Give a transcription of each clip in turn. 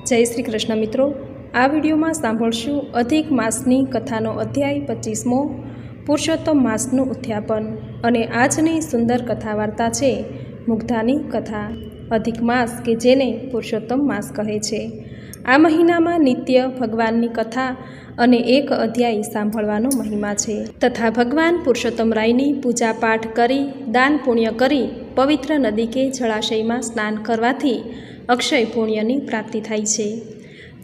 જય શ્રી કૃષ્ણ મિત્રો, આ વિડીયોમાં સાંભળશું અધિક માસની કથાનો અધ્યાય 25મો પુરુષોત્તમ માસનું ઉત્થાપન અને આજની સુંદર કથા વાર્તા છે મુગ્ધાની કથા। અધિક માસ કે જેને પુરુષોત્તમ માસ કહે છે। આ મહિનામાં નિત્ય ભગવાનની કથા અને એક અધ્યાય સાંભળવાનો મહિમા છે તથા ભગવાન પુરુષોત્તમ રાયની પૂજા પાઠ કરી દાન પુણ્ય કરી પવિત્ર નદી કે જળાશયમાં સ્નાન કરવાથી અક્ષય પુણ્યની પ્રાપ્તિ થાય છે।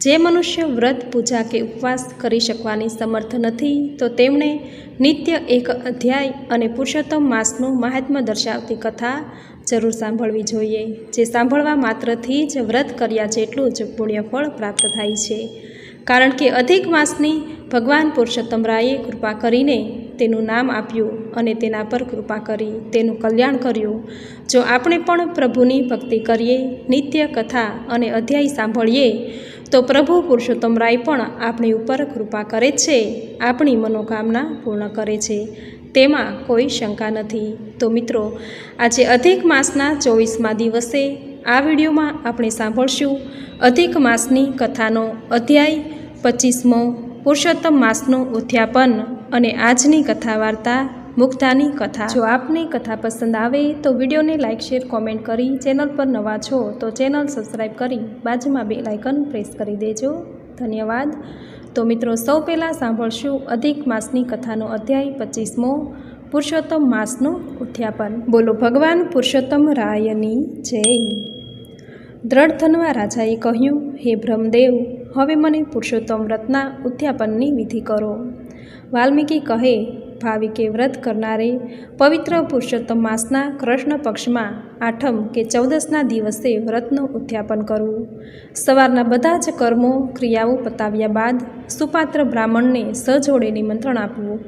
જે મનુષ્ય વ્રત પૂજા કે ઉપવાસ કરી શકવાની સમર્થ નથી તો તેમણે નિત્ય એક અધ્યાય અને પુરુષોત્તમ માસનું મહાત્મ્ય દર્શાવતી કથા જરૂર સાંભળવી જોઈએ, જે સાંભળવા માત્રથી જ વ્રત કર્યા જેટલું જ પુણ્યફળ પ્રાપ્ત થાય છે। કારણ કે અધિક માસની ભગવાન પુરુષોત્તમ રાયે કૃપા કરીને તેનું નામ આપ્યું અને તેના પર કૃપા કરી તેનું કલ્યાણ કર્યું। જો આપણે પણ પ્રભુની ભક્તિ કરીએ, નિત્ય કથા અને અધ્યાય સાંભળીએ તો પ્રભુ પુરુષોત્તમ રાય પણ આપણી ઉપર કૃપા કરે છે, આપણી મનોકામના પૂર્ણ કરે છે, તેમાં કોઈ શંકા નથી। તો મિત્રો, આજે અધિક માસના 24મા દિવસે આ વિડીયોમાં આપણે સાંભળશું અધિક માસની કથાનો અધ્યાય 25મો પુરુષોત્તમ માસનું ઉત્થાપન અને આજની કથા વાર્તા મુગ્ધાની કથા। જો આપને કથા પસંદ આવે તો વિડીયોને લાઇક શેર કોમેન્ટ કરી, ચેનલ પર નવા છો તો ચેનલ સબસ્ક્રાઈબ કરી બાજુમાં બેલ આઇકન પ્રેસ કરી દેજો। ધન્યવાદ। તો મિત્રો, સૌ પહેલાં સાંભળશું અધિક માસની કથાનો અધ્યાય 25મો પુરુષોત્તમ માસનું ઉત્થાપન। બોલો ભગવાન પુરુષોત્તમ રાયની જય। દ્રઢધનવા રાજાએ કહ્યું, હે બ્રહ્મદેવ, હવે મને પુરુષોત્તમ વ્રતના ઉત્થાપનની વિધિ કરો। વાલ્મીકી કહે, ભાવિકે વ્રત કરનારે પવિત્ર પુરુષોત્તમ માસના કૃષ્ણ પક્ષમાં 8મ કે 14ના દિવસે વ્રતનું ઉત્થાપન કરવું। સવારના બધા જ કર્મો ક્રિયાઓ પતાવ્યા બાદ સુપાત્ર બ્રાહ્મણને સજોડે નિમંત્રણ આપવું।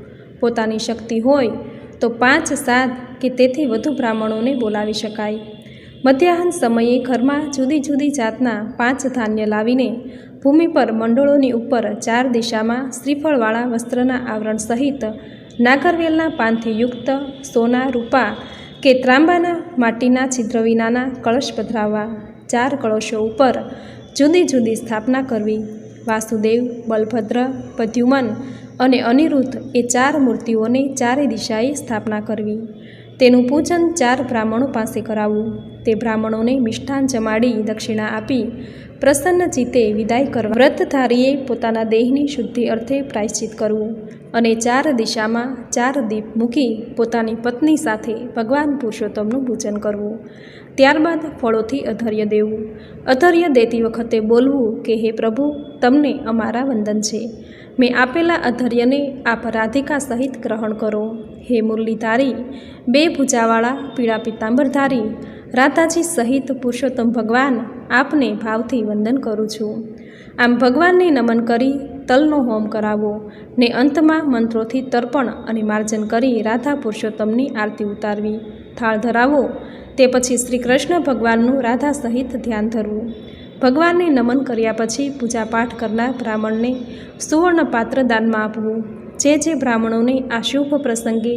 પોતાની શક્તિ હોય તો 5, 7 કે તેથી વધુ બ્રાહ્મણોને બોલાવી શકાય। મધ્યાહન સમયે ઘરમાં જુદી જુદી જાતના 5 ધાન્ય લાવીને ભૂમિ પર મંડળોની ઉપર 4 દિશામાં શ્રીફળવાળા વસ્ત્રના આવરણ સહિત નાગરવેલના પાનથી યુક્ત સોના, રૂપા કે ત્રાંબાના માટીના છિદ્ર વિનાના કળશ પધરાવવા। 4 કળશો ઉપર જુદી જુદી સ્થાપના કરવી। વાસુદેવ, બલભદ્ર, પ્રદ્યુમન અને અનિરુદ્ધ એ 4 મૂર્તિઓને 4 દિશાએ સ્થાપના કરવી। તેનું પૂજન 4 બ્રાહ્મણો પાસે કરાવવું। તે બ્રાહ્મણોને મિષ્ઠાન જમાડી દક્ષિણા આપી પ્રસન્ન ચિત્તે વિદાય કરવા। વ્રતધારીએ પોતાના દેહની શુદ્ધિ અર્થે પ્રાયશ્ચિત કરવું અને 4 દિશામાં 4 દીપ મૂકી પોતાની પત્ની સાથે ભગવાન પુરુષોત્તમનું પૂજન કરવું। ત્યારબાદ ફળોથી અધર્ય દેવું। અધર્ય દેતી વખતે બોલવું કે હે પ્રભુ, તમને અમારા વંદન છે। મેં આપેલા અધર્યને આપ રાધિકા સહિત ગ્રહણ કરો। હે મુરલીધારી, 2 ભુજાવાળા પીળા પિતાંબરધારી રાધાજી સહિત પુરુષોત્તમ ભગવાન, આપને ભાવથી વંદન કરું છું। આમ ભગવાનને નમન કરી તલનો હોમ કરાવો ને અંતમાં મંત્રોથી તર્પણ અને માર્જન કરી રાધા પુરુષોત્તમની આરતી ઉતારવી। થાળ ધરાવો તે પછી શ્રી કૃષ્ણ ભગવાનનું રાધા સહિત ધ્યાન ધરવું। ભગવાનને નમન કર્યા પછી પૂજાપાઠ કરનાર બ્રાહ્મણને સુવર્ણ પાત્ર દાનમાં આપવું। જે બ્રાહ્મણોને આ શુભ પ્રસંગે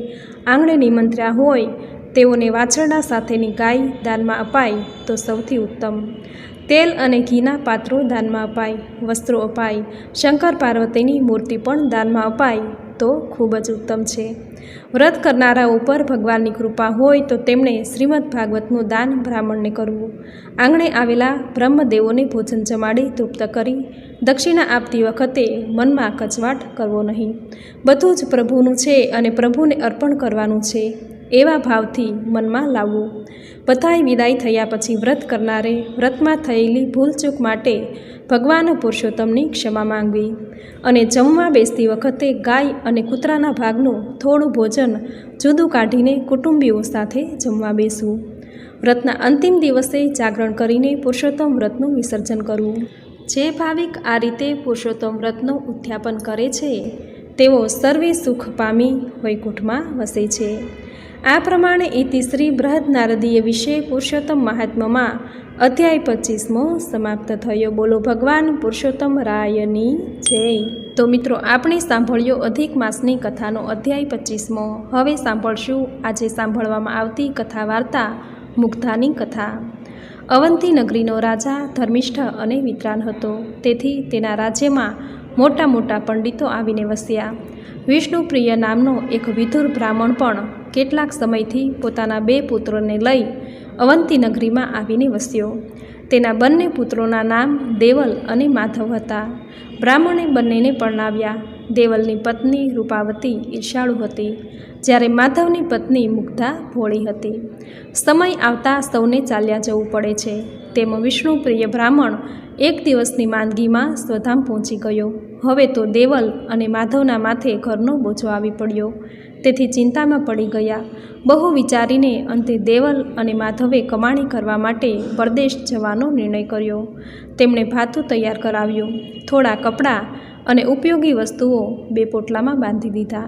આંગણે નિમંત્ર્યા હોય તેઓને વાછરડા સાથેની ગાય દાનમાં અપાય તો સૌથી ઉત્તમ। તેલ અને ઘીના પાત્રો દાનમાં અપાય, વસ્ત્રો અપાય, શંકર પાર્વતીની મૂર્તિ પણ દાનમાં અપાય તો ખૂબ જ ઉત્તમ છે। વ્રત કરનારા ઉપર ભગવાનની કૃપા હોય તો તેમણે શ્રીમદ ભાગવતનું દાન બ્રાહ્મણને કરવું। આંગણે આવેલા બ્રહ્મદેવોને ભોજન જમાડી તૃપ્ત કરી દક્ષિણા આપતી વખતે મનમાં કચવાટ કરવો નહીં। બધું જ પ્રભુનું છે અને પ્રભુને અર્પણ કરવાનું છે એવા ભાવથી મનમાં લાવવું। બધાય વિદાય થયા પછી વ્રત કરનારે વ્રતમાં થયેલી ભૂલચૂક માટે ભગવાન પુરુષોત્તમની ક્ષમા માંગવી અને જમવા બેસતી વખતે ગાય અને કૂતરાના ભાગનું થોડું ભોજન જુદું કાઢીને કુટુંબીઓ સાથે જમવા બેસવું। વ્રતના અંતિમ દિવસે જાગરણ કરીને પુરુષોત્તમ વ્રતનું વિસર્જન કરવું। જે ભાવિક આ રીતે પુરુષોત્તમ વ્રતનું ઉત્થાપન કરે છે તેઓ સર્વે સુખ પામી વૈકુંઠમાં વસે છે। આ પ્રમાણે ઇતિશ્રી બૃહદ નારદીય વિશે પુરુષોત્તમ મહાત્મ્યમાં અધ્યાય 25મો સમાપ્ત થયો। બોલો ભગવાન પુરુષોત્તમ રાયની જય। તો મિત્રો, આપણે સાંભળ્યો અધિક માસની કથાનો અધ્યાય 25મો। હવે સાંભળશું આજે સાંભળવામાં આવતી કથા વાર્તા મુગ્ધાની કથા। અવંતી નગરીનો રાજા ધર્મિષ્ઠ અને વિદ્વાન હતો, તેથી તેના રાજ્યમાં મોટા મોટા પંડિતો આવીને વસ્યા. વિષ્ણુપ્રિય નામનો એક વિધુર બ્રાહ્મણ પણ કેટલાક સમયથી પોતાના 2 પુત્રોને લઈ અવંતી નગરીમાં આવીને વસ્યો. તેના બંને પુત્રોના નામ દેવલ અને માધવ હતા. બ્રાહ્મણે બંનેને પરણાવ્યા. દેવલની પત્ની રૂપાવતી ઈર્ષાળુ હતી, જ્યારે માધવની પત્ની મુગ્ધા ભોળી હતી. સમય આવતા સૌને ચાલ્યા જવું પડે છે, તેમ વિષ્ણુપ્રિય બ્રાહ્મણ એક દિવસની માંદગીમાં સ્વધામ પહોંચી ગયો. હવે તો દેવલ અને માધવના માથે ઘરનો બોજો આવી પડ્યો, તેથી ચિંતામાં પડી ગયા. બહુ વિચારીને અંતે દેવલ અને માધવે કમાણી કરવા માટે પરદેશ જવાનો નિર્ણય કર્યો. તેમણે ભાથું તૈયાર કરાવ્યું, થોડા કપડાં અને ઉપયોગી વસ્તુઓ 2 પોટલામાં બાંધી દીધા.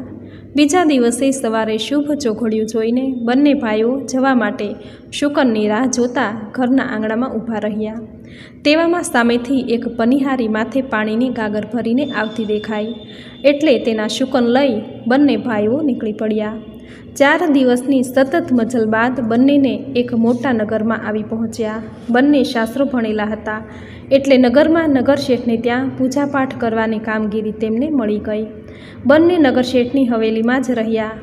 બીજા દિવસે સવારે શુભ ચોઘડિયું જોઈને બંને ભાઈઓ જવા માટે શુકનની રાહ જોતા ઘરના આંગણામાં ઊભા રહ્યા. તેવામાં સામેથી એક પનિહારી માથે પાણીની ગાગર ભરીને આવતી દેખાઈ, એટલે તેના શુકન લઈ બંને ભાઈઓ નીકળી પડ્યા. 4 દિવસની સતત મજલ બાદ બંનેને એક મોટા નગરમાં આવી પહોંચ્યા. બંને શાસ્ત્રો ભણેલા હતા, એટલે નગરમાં નગરશેઠને ત્યાં પૂજાપાઠ કરવાની કામગીરી તેમને મળી ગઈ. બંને નગરશેઠની હવેલીમાં જ રહ્યા.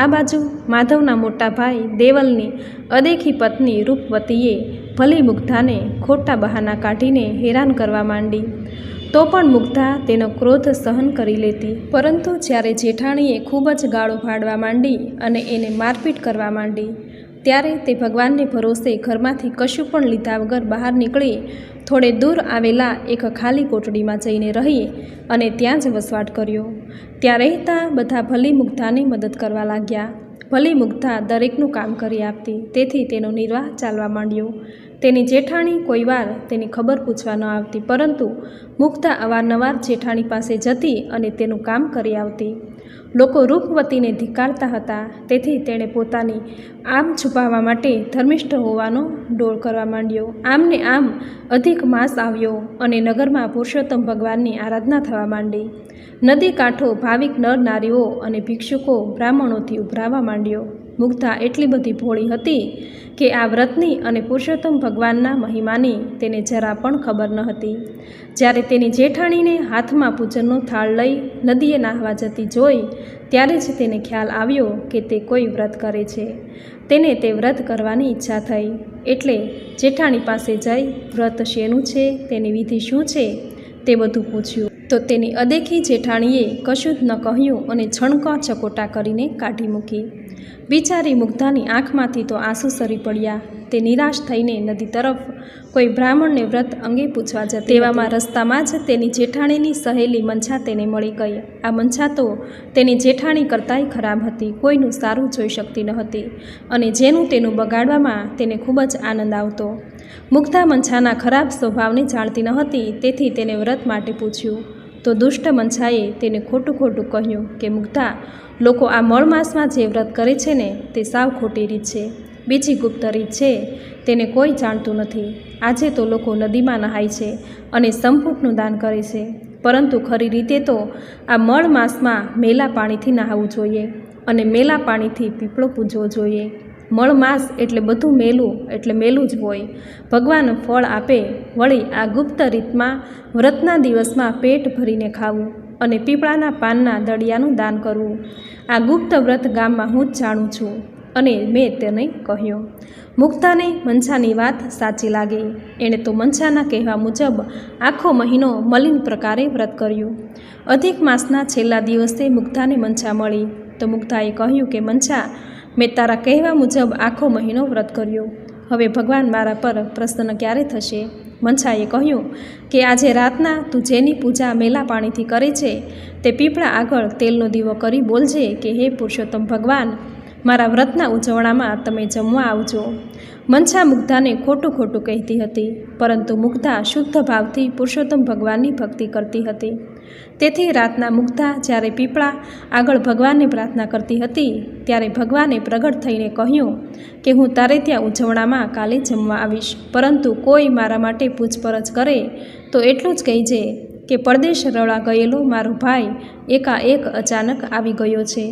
આ બાજુ માધવના મોટા ભાઈ દેવલની અદેખી પત્ની રૂપવતીએ ભલી મુગ્ધાને ખોટા બહાના કાઢીને હેરાન કરવા માંડી. તો પણ મુગ્ધા તેનો ક્રોધ સહન કરી લેતી, પરંતુ જ્યારે જેઠાણીએ ખૂબ જ ગાળો પાડવા માંડી અને એને મારપીટ કરવા માંડી, ત્યારે તે ભગવાનને ભરોસે ઘરમાંથી કશું પણ લીધા વગર બહાર નીકળી થોડે દૂર આવેલા એક ખાલી કોટડીમાં જઈને રહી અને ત્યાં જ વસવાટ કર્યો. ત્યાં રહેતા બધા ભલી મુગ્ધાને મદદ કરવા લાગ્યા. ભલી મુગ્ધા દરેકનું કામ કરી આપતી, તેથી તેનો નિર્વાહ ચાલવા માંડ્યો. તેની જેઠાણી કોઈવાર તેની ખબર પૂછવા ન આવતી, પરંતુ મુગ્ધા અવારનવાર જેઠાણી પાસે જતી અને તેનું કામ કરી આવતી. લોકો રૂપવતીને ધિક્કારતા હતા, તેથી તેણે પોતાની આમ છુપાવવા માટે ધર્મિષ્ઠ હોવાનો ડોળ કરવા માંડ્યો. આમ ને આમ અધિક માસ આવ્યો અને નગરમાં પુરુષોત્તમ ભગવાનની આરાધના થવા માંડી. નદી કાંઠો ભાવિક નર નારીઓ અને ભિક્ષુકો બ્રાહ્મણોથી ઉભરાવા માંડ્યો. મુગ્ધા એટલી બધી ભોળી હતી કે આ વ્રતની અને પુરુષોત્તમ ભગવાનના મહિમાની તેને જરા પણ ખબર ન હતી. જ્યારે તેની જેઠાણીને હાથમાં પૂજનનો થાળ લઈ નદીએ નાહવા જતી જોઈ, ત્યારે જ તેને ખ્યાલ આવ્યો કે તે કોઈ વ્રત કરે છે. તેને તે વ્રત કરવાની ઈચ્છા થઈ, એટલે જેઠાણી પાસે જઈ વ્રત શેનું છે, તેની વિધિ શું છે તે બધું પૂછ્યું. તો તેની અદેખી જેઠાણીએ કશું જ ન કહ્યું અને છણકા ચકોટા કરીને કાઢી મૂકી. બિચારી મુગ્ધાની આંખમાંથી તો આંસુ સરી પડ્યા. તે નિરાશ થઈને નદી તરફ કોઈ બ્રાહ્મણને વ્રત અંગે પૂછવા જતી. તેવામાં રસ્તામાં જ તેની જેઠાણીની સહેલી મંછા તેને મળી ગઈ. આ મંછા તો તેની જેઠાણી કરતાંય ખરાબ હતી, કોઈનું સારું જોઈ શકતી ન હતી અને જેનું તેનું બગાડવામાં તેને ખૂબ જ આનંદ આવતો. મુગ્ધા મંછાના ખરાબ સ્વભાવને જાણતી ન હતી, તેથી તેને વ્રત માટે પૂછ્યું. તો દુષ્ટ મંછાએ તેને ખોટું કહ્યું કે મુગ્ધા, લોકો આ મળ માસમાં જે વ્રત કરે છે ને તે સાવ ખોટી રીત છે. બીજી ગુપ્ત રીત છે, તેને કોઈ જાણતું નથી. આજે તો લોકો નદીમાં નહાય છે અને સંપૂર્ણનું દાન કરે છે, પરંતુ ખરી રીતે તો આ મળ માસમાં મેલા પાણીથી નહાવું જોઈએ અને મેલા પાણીથી પીપળો પૂજવો જોઈએ. મળ માસ એટલે બધું મેલું, એટલે મેલું જ હોય. ભગવાન ફળ આપે. વળી આ ગુપ્ત રીતમાં વ્રતના દિવસમાં પેટ ભરીને ખાવું અને પીપળાના પાનના દળિયાનું દાન કરવું, આ ગુપ્ત વ્રત ગામમાં હું જ જાણું છું અને મેં તેને કહ્યું. મુગ્ધાને મંછાની વાત સાચી લાગી. એણે તો મંછાના કહેવા મુજબ આખો મહિનો મલિન પ્રકારે વ્રત કર્યું. અધિક માસના છેલ્લા દિવસે મુગ્ધાને મંછા મળી, તો મુગ્ધાએ કહ્યું કે મંછા, મેં તારા કહેવા મુજબ આખો મહિનો વ્રત કર્યું. હવે ભગવાન મારા પર પ્રસન્ન ક્યારે થશે? મંછાએ કહ્યું કે આજે રાતના તું જેની પૂજા મેલા પાણીથી કરે છે તે પીપળા આગળ તેલનો દીવો કરી બોલજે કે હે પુરુષોત્તમ ભગવાન, મારા વ્રતના ઉજવણામાં તમે જમવા આવજો. મંછા મુગ્ધાને ખોટું કહેતી હતી, પરંતુ મુગ્ધા શુદ્ધ ભાવથી પુરુષોત્તમ ભગવાનની ભક્તિ કરતી હતી. તેથી રાતના મુગ્ધા જ્યારે પીપળા આગળ ભગવાનને પ્રાર્થના કરતી હતી, ત્યારે ભગવાને પ્રગટ થઈને કહ્યું કે હું તારે ત્યાં ઉજવણામાં કાલે જમવા આવીશ, પરંતુ કોઈ મારા માટે પૂછપરછ કરે તો એટલું જ કહેજે કે પરદેશ રળા ગયેલો મારો ભાઈ એકાએક અચાનક આવી ગયો છે.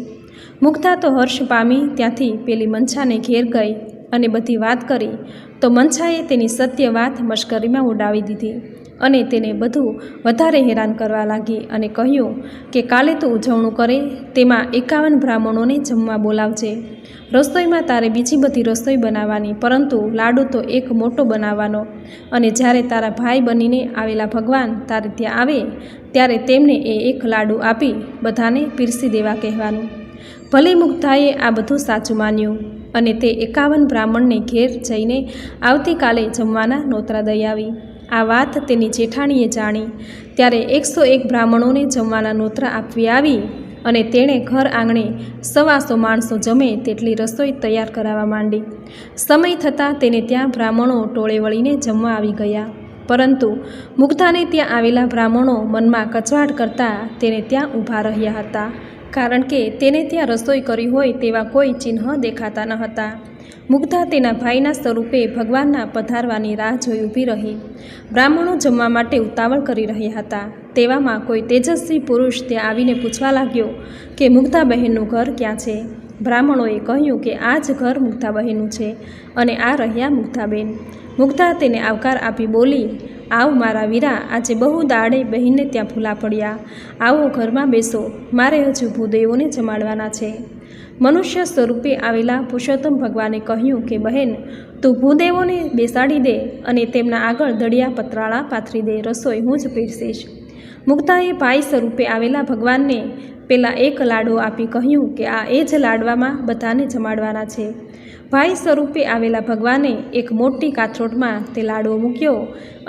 મુગ્ધા તો હર્ષ પામી ત્યાંથી પેલી મંછાને ઘેર ગઈ અને બધી વાત કરી તો મનછાએ તેની સત્ય વાત મશ્કરીમાં ઉડાવી દીધી અને તેને બધું વધારે હેરાન કરવા લાગી અને કહ્યું કે કાલે તું ઉજવણું કરે તેમાં 51 બ્રાહ્મણોને જમવા બોલાવજે. રસોઈમાં તારે બીજી બધી રસોઈ બનાવવાની, પરંતુ લાડુ તો એક મોટો બનાવવાનો, અને જ્યારે તારા ભાઈ બનીને આવેલા ભગવાન તારે ત્યાં આવે ત્યારે તેમને એ એક લાડુ આપી બધાને પીરસી દેવા કહેવાનું. ભલી મુગ્ધાએ આ બધું સાચું માન્યું અને તે 51 બ્રાહ્મણને ઘેર જઈને આવતીકાલે જમવાના નોતરા દઈ આવી. આ વાત તેની જેઠાણીએ જાણી ત્યારે 101 બ્રાહ્મણોને જમવાના નોતરા આપવી આવી અને તેણે ઘર આંગણે 125 માણસો જમે તેટલી રસોઈ તૈયાર કરાવવા માંડી. સમય થતાં તેને ત્યાં બ્રાહ્મણો ટોળે વળીને જમવા આવી ગયા, પરંતુ મુગ્ધાને ત્યાં આવેલા બ્રાહ્મણો મનમાં કચવાટ કરતા તેને ત્યાં ઊભા રહ્યા હતા, કારણ કે તેને ત્યાં રસોઈ કરી હોય તેવા કોઈ ચિહ્ન દેખાતા ન હતા. મુગ્ધા તેના ભાઈના સ્વરૂપે ભગવાનના પધારવાની રાહ જોઈ ઊભી રહી. બ્રાહ્મણો જમવા માટે ઉતાવળ કરી રહ્યા હતા. તેવામાં કોઈ તેજસ્વી પુરુષ ત્યાં આવીને પૂછવા લાગ્યો કે મુગ્ધા બહેનનું ઘર ક્યાં છે. બ્રાહ્મણોએ કહ્યું કે આ જ ઘર મુગ્ધા બહેનનું છે અને આ રહ્યા મુગ્ધાબેન. મુગ્ધા તેને આવકાર આપી બોલી, આવ મારા વીરા, આજે બહુ દાડે બહેનને ત્યાં ભૂલા પડ્યા. આવો ઘરમાં બેસો, મારે હજુ ભૂદેવોને જમાડવાના છે. મનુષ્ય સ્વરૂપે આવેલા પુરુષોત્તમ ભગવાને કહ્યું કે બહેન, તું ભૂદેવોને બેસાડી દે અને તેમના આગળ દળિયા પતરાળા પાથરી દે, રસોઈ હું જ પીરસીશ. મુગ્ધાએ ભાઈ સ્વરૂપે આવેલા ભગવાનને પેલા એક લાડવો આપી કહ્યું કે આ એ જ લાડવામાં બધાને જમાડવાના છે. ભાઈ સ્વરૂપે આવેલા ભગવાને એક મોટી કાથરોટમાં તે લાડવો મૂક્યો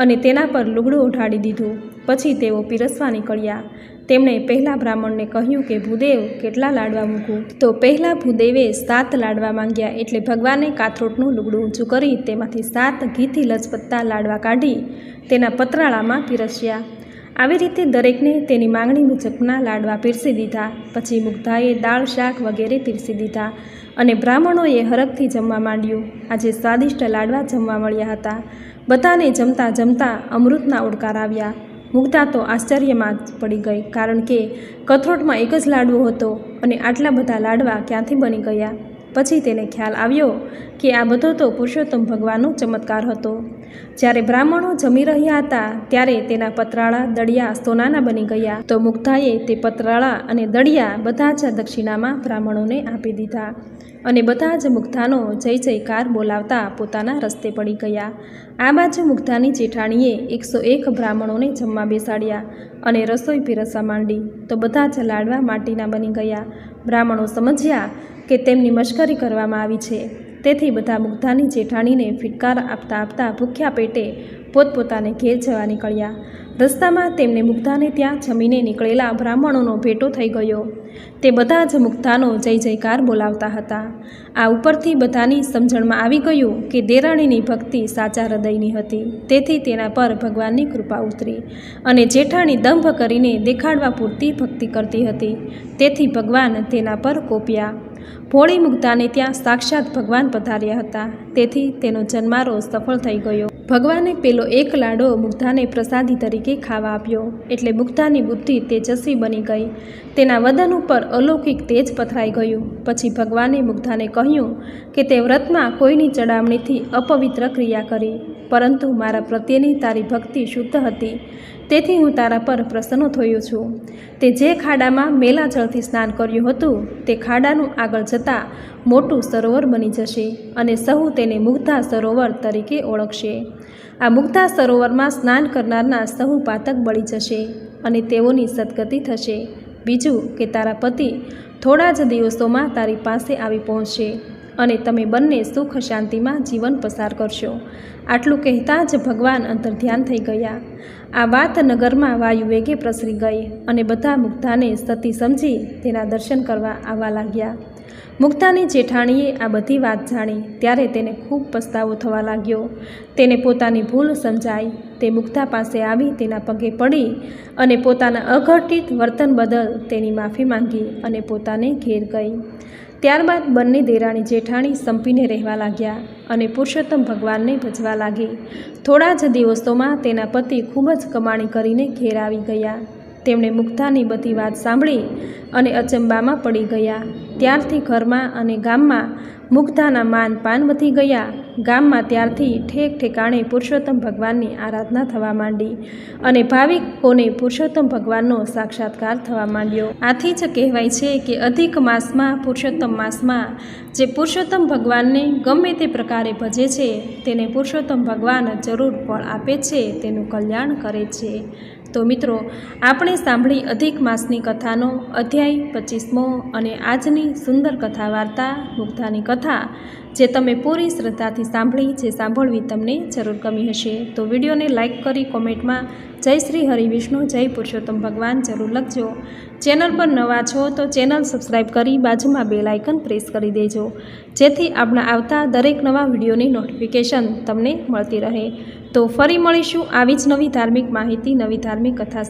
અને તેના પર લુગડું ઓઢાડી દીધું. પછી તેઓ પીરસવા નીકળ્યા. તેમણે પહેલા બ્રાહ્મણને કહ્યું કે ભૂદેવ, કેટલા લાડવા મૂકું? તો પહેલા ભૂદેવે 7 લાડવા માંગ્યા, એટલે ભગવાને કાથરોટનું લુગડું ઊંચું કરી તેમાંથી 7 ઘીથી લચપત્તા લાડવા કાઢી તેના પતરાળામાં પીરસ્યા. આવી રીતે દરેકને તેની માંગણી મુજબના લાડવા પીરસી દીધા. પછી મુગ્ધાએ દાળ શાક વગેરે પીરસી દીધા અને બ્રાહ્મણોએ હરખથી જમવા માંડ્યું. આજે સ્વાદિષ્ટ લાડવા જમવા મળ્યા હતા. બધાને જમતા જમતા અમૃતના ઓડકાર આવ્યા. મુગ્ધા તો આશ્ચર્યમાં જ પડી ગઈ, કારણ કે કથરોટમાં એક જ લાડવો હતો અને આટલા બધા લાડવા ક્યાંથી બની ગયા. પછી તેને ખ્યાલ આવ્યો કે આ બધો તો પુરુષોત્તમ ભગવાનનો ચમત્કાર હતો. જ્યારે બ્રાહ્મણો જમી રહ્યા હતા ત્યારે તેના પતરાળા દળિયા સોનાના બની ગયા. તો મુગ્ધાએ તે પતરાળા અને દળિયા બધા જ દક્ષિણામાં બ્રાહ્મણોને આપી દીધા અને બધા જ મુગ્ધાનો જય જયકાર બોલાવતા પોતાના રસ્તે પડી ગયા. આ બાજુ મુગ્ધાની જેઠાણીએ 101 બ્રાહ્મણોને જમવા બેસાડ્યા અને રસોઈ પીરસવા માંડી. તો બધા જ લાડવા માટીના બની ગયા. બ્રાહ્મણો સમજ્યા કે તેમની મશ્કરી કરવામાં આવી છે, તેથી બધા મુગ્ધાની જેઠાણીને ફિટકાર આપતા આપતા ભૂખ્યા પેટે પોતપોતાને ઘેર જવા નીકળ્યા. રસ્તામાં તેમને મુગ્ધાને ત્યાં જમીને નીકળેલા બ્રાહ્મણોનો ભેટો થઈ ગયો. તે બધા જ મુગ્ધાનો જય જયકાર બોલાવતા હતા. આ ઉપરથી બધાની સમજણમાં આવી ગયું કે દેરાણીની ભક્તિ સાચા હૃદયની હતી, તેથી તેના પર ભગવાનની કૃપા ઉતરી અને જેઠાણી દંભ કરીને દેખાડવા પૂરતી ભક્તિ કરતી હતી, તેથી ભગવાન તેના પર કોપ્યા. ભોળી મુગ્ધાને ત્યાં સાક્ષાત ભગવાન પધાર્યા હતા, તેથી તેનો જન્મારો સફળ થઈ ગયો. ભગવાને પેલો એક લાડો મુગ્ધાને પ્રસાદી તરીકે ખાવા આપ્યો, એટલે મુગ્ધાની બુદ્ધિ તેજસ્વી બની ગઈ. તેના વદન ઉપર અલૌકિક તેજ પથરાઈ ગયું. પછી ભગવાને મુગ્ધાને કહ્યું કે તે વ્રતમાં કોઈની ચડામણીથી અપવિત્ર ક્રિયા કરી, પરંતુ મારા પ્રત્યેની તારી ભક્તિ શુદ્ધ હતી, તેથી હું તારા પર પ્રસન્ન થયો છું. તે જે ખાડામાં મેલા જળથી સ્નાન કર્યું હતું તે ખાડાનું આગળ જતાં મોટું સરોવર બની જશે અને સહુ તેને મુગ્ધા સરોવર તરીકે ઓળખશે. આ મુગ્ધા સરોવરમાં સ્નાન કરનારના સહુ પાતક બળી જશે અને તેઓની સદગતિ થશે. બીજું કે તારા પતિ થોડા જ દિવસોમાં તારી પાસે આવી પહોંચશે અને તમે બંને સુખ શાંતિમાં જીવન પસાર કરશો. આટલું કહેતા જ ભગવાન અંતર્ધ્યાન થઈ ગયા. આ વાત નગરમાં વાયુ વેગે પ્રસરી ગઈ અને બધા મુગ્ધાને સતી સમજી તેના દર્શન કરવા આવવા લાગ્યા. મુગ્ધાની જેઠાણીએ આ બધી વાત જાણી ત્યારે તેને ખૂબ પસ્તાવો થવા લાગ્યો. તેને પોતાની ભૂલ સમજાઈ. તે મુગ્ધા પાસે આવી તેના પગે પડી અને પોતાના અઘટિત વર્તન બદલ તેની માફી માંગી અને પોતાને ઘેર ગઈ. ત્યારબાદ બંને દેરાણી જેઠાણી સંપીને રહેવા લાગ્યા અને પુરુષોત્તમ ભગવાનને ભજવા લાગી. થોડા જ દિવસોમાં તેના પતિ ખૂબ જ કમાણી કરીને ઘેર આવી ગયા. તેમણે મુગ્ધાની બધી વાત સાંભળી અને અચંબામાં પડી ગયા. ત્યારથી ઘરમાં અને ગામમાં મુગ્ધાના માન પાન વધી ગયા. ગામમાં ત્યારથી ઠેક ઠેકાણે પુરુષોત્તમ ભગવાનની આરાધના થવા માંડી અને ભાવિકોને પુરુષોત્તમ ભગવાનનો સાક્ષાત્કાર થવા માંડ્યો. આથી જ કહેવાય છે કે અધિક માસમાં પુરુષોત્તમ માસમાં જે પુરુષોત્તમ ભગવાનને ગમે તે પ્રકારે ભજે છે તેને પુરુષોત્તમ ભગવાન જરૂર ફળ આપે છે, તેનું કલ્યાણ કરે છે. તો મિત્રો, આપણે સાંભળી અધિક માસની કથાનો અધ્યાય 25મો અને આજની સુંદર કથા વાર્તા મુગ્ધાની કથા, જે તમે પૂરી શ્રદ્ધાથી સાંભળી, જે સાંભળવી તમને જરૂર ગમી હશે. તો વિડીયોને લાઇક કરી કોમેન્ટમાં જય શ્રી હરિવિષ્ણુ, જય પુરુષોત્તમ ભગવાન જરૂર લખજો. ચેનલ પર નવા છો તો ચેનલ સબસ્ક્રાઈબ કરી બાજુમાં બેલ આઇકન પ્રેસ કરી દેજો, જેથી આપણા આવતા દરેક નવા વિડીયોની નોટિફિકેશન તમને મળતી રહે. તો ફરી મળીશું આવી જ નવી ધાર્મિક માહિતી, નવી ધાર્મિક કથા.